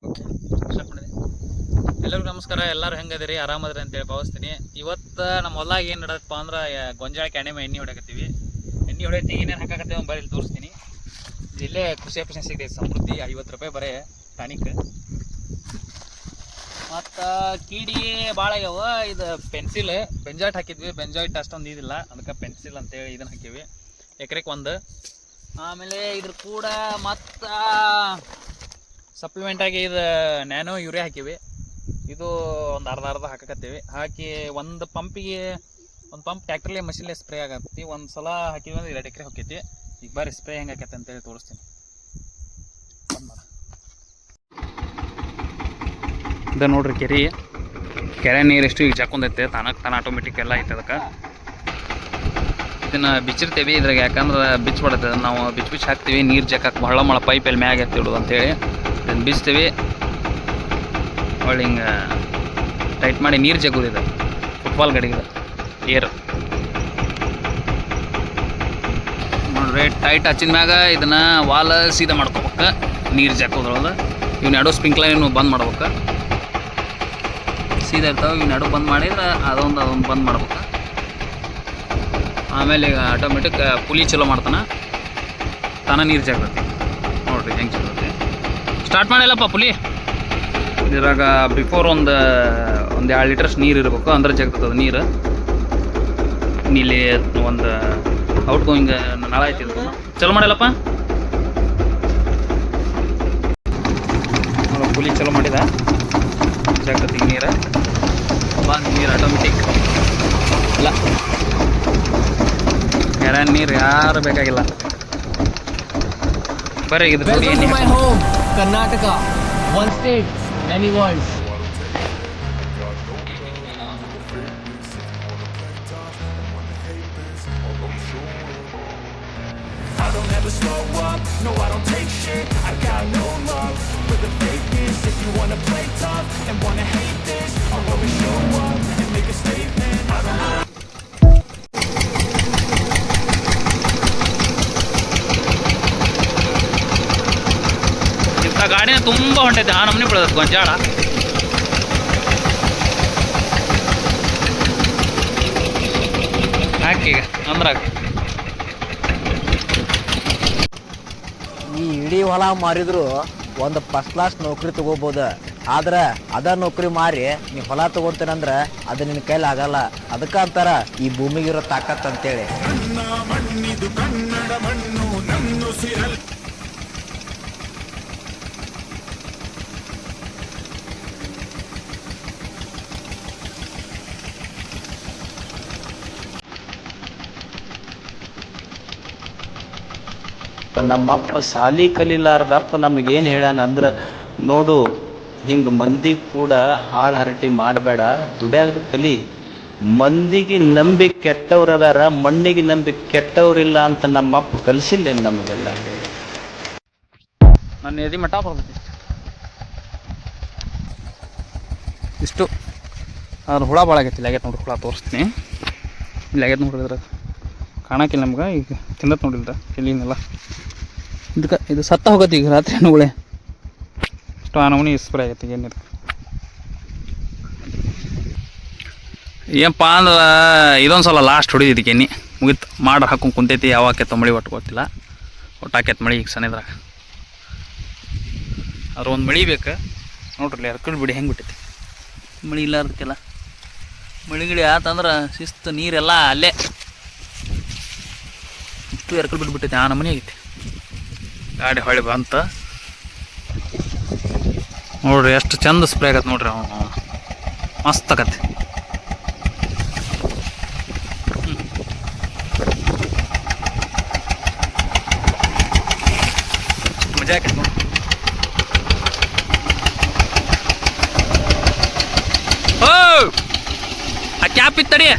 Okay start ಮಾಡಿದೆ. ಎಲ್ಲರಿಗೂ ನಮಸ್ಕಾರ. ಎಲ್ಲರೂ ಹೆಂಗದಿರಿ, ಆರಾಮದ್ರಿ ಅಂತೇಳಿ ಭಾವಿಸ್ತೀನಿ. ಇವತ್ತು ನಮ್ಮ ಹೊಲಾಗ ಏನು ನಡದಪ್ಪ ಅಂದ್ರೆ ಗೊಂಜಾಳಕ್ಕೆ ಎಣ್ಣೆ ಹೊಡ್ಯಾಕತ್ತೀವಿ. ಎಣ್ಣೆ ಹೊಡೆಯತ್ತಿ ಏನೇನು ಹಾಕಾಕತ್ತೀವಿ ಬರೀ ಇಲ್ಲಿ ತೋರಿಸ್ತೀನಿ. ಇಲ್ಲೇ ಕೃಷಿ ಆಫೀಸ್ ಸಿಗ್ತೈತೆ ಸಮೃದ್ಧಿ, 50 ರೂಪಾಯಿ ಬರೀ ಟಾನಿಕ್. ಮತ್ತು ಕೀಡಿ ಭಾಳ ಆಗ್ಯಾವ. ಇದು ಪೆನ್ಸಿಲ್ ಬೆಂಜಾಯ್ಟ್ ಹಾಕಿದ್ವಿ. ಬೆಂಜಾಯ್ಟ್ ಅಷ್ಟೊಂದು ಇದಿಲ್ಲ, ಅದಕ್ಕೆ ಪೆನ್ಸಿಲ್ ಅಂತೇಳಿ ಇದನ್ನು ಹಾಕೀವಿ. ಎಕರೆಗೆ ಒಂದು. ಆಮೇಲೆ ಇದ್ರ ಕೂಡ ಮತ್ತು ಸಪ್ಲಿಮೆಂಟಾಗಿ ಇದು ನ್ಯಾನೋ ಯೂರಿಯಾ ಹಾಕಿವಿ. ಇದು ಒಂದು ಅರ್ಧ ಹಾಕಕತ್ತೀವಿ. ಹಾಕಿ ಒಂದು ಪಂಪ್ ಟ್ಯಾಕ್ಟ್ರಲ್ಲಿ ಮಷಿನ್ಲೆ ಸ್ಪ್ರೇ ಆಗತ್ತಿ. ಒಂದು ಸಲ ಹಾಕಿವಿ ಅಂದ್ರೆ 2 ಎಕರೆ ಹೋಗ್ತೈತಿ. ಈಗ ಬಾರಿ ಸ್ಪ್ರೇ ಹೆಂಗೆ ಆಕೈತೆ ಅಂತೇಳಿ ತೋರಿಸ್ತೀನಿ. ಇದು ನೋಡ್ರಿ ಕೆರೆ ನೀರು ಎಷ್ಟು ಈಗ ಜಾಕೊಂಡೈತೆ, ತಾನ ಆಟೋಮೆಟಿಕ್ ಎಲ್ಲ ಐತೆ. ಅದಕ್ಕೆ ಇದನ್ನು ಬಿಚ್ಚಿರ್ತೀವಿ ಇದ್ರಾಗ, ಯಾಕಂದ್ರೆ ಬಿಚ್ಚಬಾರ್ದು. ನಾವು ಬಿಚ್ಚಿ ಹಾಕ್ತೀವಿ, ನೀರು ಜಾಕಕ್ಕೆ ಮಳ ಪೈಪಲ್ಲಿ ಮ್ಯಾಗ ಎತ್ತಿಡೋದು ಅಂತೇಳಿ ಇದನ್ನು ಬಿಚ್ತೀವಿ. ಒಳ್ಳೆ ಹಿಂಗೆ ಟೈಟ್ ಮಾಡಿ ನೀರು ಜಗ್ಗೋದಿದೆ. ಫುಟ್ಬಾಲ್ ಗಡಿಗೆ ಏರ್ ನೋಡ್ರಿ, ಟೈಟ್ ಹಚ್ಚಿದ ಮ್ಯಾಗ ಇದನ್ನು ವಾಲ್ ಸೀದಾ ಮಾಡ್ಕೋಬೇಕು. ನೀರು ಜಾಕೋದ್ರೊಳಗೆ ಇವ್ನ ಎರಡು ಸ್ಪ್ರಿಂಕ್ಲರ್ ಬಂದ್ ಮಾಡ್ಬೇಕು. ಸೀದಾ ಇರ್ತಾವೆ. ಇವ್ನ ಎರಡು ಬಂದ್ ಮಾಡಿದ್ರೆ ಅದೊಂದು ಬಂದ್ ಮಾಡ್ಬೇಕು. ಆಮೇಲೆ ಈಗ ಆಟೋಮೆಟಿಕ್ ಪುಲಿ ಚಲೋ ಮಾಡ್ತಾನೆ, ತಾನ ನೀರು ಜಾಗ್ತೈತಿ. ನೋಡ್ರಿ ಹೆಂಗೆ ಜಾಗ್ತೈತಿ. ಸ್ಟಾರ್ಟ್ ಮಾಡಿಲ್ಲಪ್ಪ ಪುಲಿ. ಇದ್ರಾಗ ಬಿಫೋರ್ ಒಂದು 2 ಲೀಟರ್ಸ್ ನೀರು ಇರಬೇಕು, ಅಂದ್ರೆ ಜಾಗ್ತದೆ ನೀರು. ಇಲ್ಲಿ ಒಂದು ಔಟ್ ಗೋಯಿಂಗ್ ನಾಳ ಐತಿ. ಚಲೋ ಮಾಡಿಲ್ಲಪ್ಪ. ಪುಲಿ ಚಲೋ ಮಾಡಿದ, ಜಾಗ್ತತಿ ನೀರು. ನೀರು ಆಟೋಮೆಟಿಕ್ ಇಲ್ಲ, ಕೆರೆ ನೀರು ಯಾರು ಬೇಕಾಗಿಲ್ಲ. ಬರೀ ಇದು Karnataka, one state, many worlds. I don't ever slow up, no I don't take shit. I got no love for the fakeness. If you wanna play tough and wanna hate this, I'll always show up and make a statement. I don't know. ಗಾಡಿನ ತುಂಬ ಹೊಂಟೈತೆ, ಆ ನಮ್ಮನೆ ಬಿಡೋದು ಗೊಂಜಾಳ. ಹಾಕಿ ಅಂದ್ರಾಗ ಈ ಇಡೀ ಹೊಲ ಮಾರಿದ್ರು ಒಂದು ಫಸ್ಟ್ ಕ್ಲಾಸ್ ನೌಕರಿ ತಗೋಬಹುದು. ಆದ್ರೆ ಅದ ನೌಕರಿ ಮಾರಿ ನೀ ಹೊಲ ತಗೋತೇನಂದ್ರ ಅದು ನಿನ್ನ ಕೈಲಿ ಆಗಲ್ಲ. ಅದಕ್ಕ ಅಂತಾರ ಈ ಭೂಮಿಗಿರೋ ತಾಕತ್ ಅಂತೇಳಿ. ನಮ್ಮಪ್ಪ ಸಾಲಿ ಕಲಿಲಾರ್ದಪ್ಪ ನಮಗೇನು ಹೇಳ್ಯಾನ ಅಂದ್ರೆ, ನೋಡು ಹಿಂಗೆ ಮಂದಿ ಕೂಡ ಹಾಳು ಹರಟಿ ಮಾಡಬೇಡ, ದುಡ್ಯಾಗ ಕಲಿ. ಮಂದಿಗೆ ನಂಬಿ ಕೆಟ್ಟವ್ರದಾರ, ಮಣ್ಣಿಗೆ ನಂಬಿ ಕೆಟ್ಟವ್ರಿಲ್ಲ ಅಂತ ನಮ್ಮಪ್ಪ ಕಲಿಸಿಲ್ಲ ನಮಗೆಲ್ಲ. ನನ್ನ ಎದಿ ಮಠ ಬರ್ತೈತಿ ಇಷ್ಟು. ಅದ್ರ ಹುಳ ಭಾಳ ಆಗೈತಿ. ಇಲ್ಲಿ ಆಗೈತೆ ನೋಡ್ರಿ, ಹುಳ ತೋರಿಸ್ತೀನಿ. ಇಲ್ಲಿ ಆಗೈತೆ ನೋಡ್ರಿ, ಇದ್ರಾಗ ಕಾಣಕ್ಕಿಲ್ಲ ನಮ್ಗೆ. ಈಗ ತಿಂದತ್ ನೋಡಿಲ್ರ ಇಲ್ಲಿನೆಲ್ಲ. ಇದು ಸತ್ತ ಹೋಗತ್ತೆ ಈಗ ರಾತ್ರಿ ಹಣ್ಣುಗಳೇ. ಅಷ್ಟು ಆ ನಮೂನಿ ಸ್ಪ್ರೇ ಆಗೈತಿ. ಏನಿದೆ ಏನಪ್ಪ ಅಂದ್ರೆ ಇದೊಂದು ಸಲ ಲಾಸ್ಟ್ ಹೊಡಿದಿದ್ದಕ್ಕೆ ಎಣ್ಣೆ ಮುಗಿತು. ಮಾಡ್ರೆ ಹಾಕೊಂಡು ಕುಂತೈತಿ. ಯಾವಾಕೆ ಮಳೆ ಒಟ್ಟು ಗೊತ್ತಿಲ್ಲ. ಒಟ್ಟು ಹಾಕೈತೆ ಮಳೆ ಈಗ ಸನಿದ್ರಾಗ. ಅದ್ರ ಒಂದು ಮಳೆ ಬೇಕು ನೋಡ್ರಿ. ಹರ್ಕಲ್ ಬಿಡಿ ಹೆಂಗೆ ಬಿಟ್ಟೈತಿ. ಮಳೆ ಇಲ್ಲಾರ್ದಕ್ಕೆಲ್ಲ ಮಳೆಗಿಳಿ ಆತಂದ್ರೆ ಶಿಸ್ತು ನೀರೆಲ್ಲ ಅಲ್ಲೇ ಇಷ್ಟು ಎರ್ಕಲ್ ಬಿಟ್ಬಿಟ್ಟೈತಿ. ಆ ನಮೂನಿ ಆಗೈತಿ. ಗಾಡಿ ಹೊಳಿ ಬಂತ ನೋಡ್ರಿ, ಎಷ್ಟು ಚಂದ ಸ್ಪ್ರೇ ಆಗತ್ತೆ ನೋಡ್ರಿ. ಮಸ್ತ್ ಆಗತ್ತೆ. ಮಜಾ ಆಕೈತಿ ನೋಡಿ. ಓ ಆ ಕ್ಯಾಪ್ ಇತ್ತಡಿ.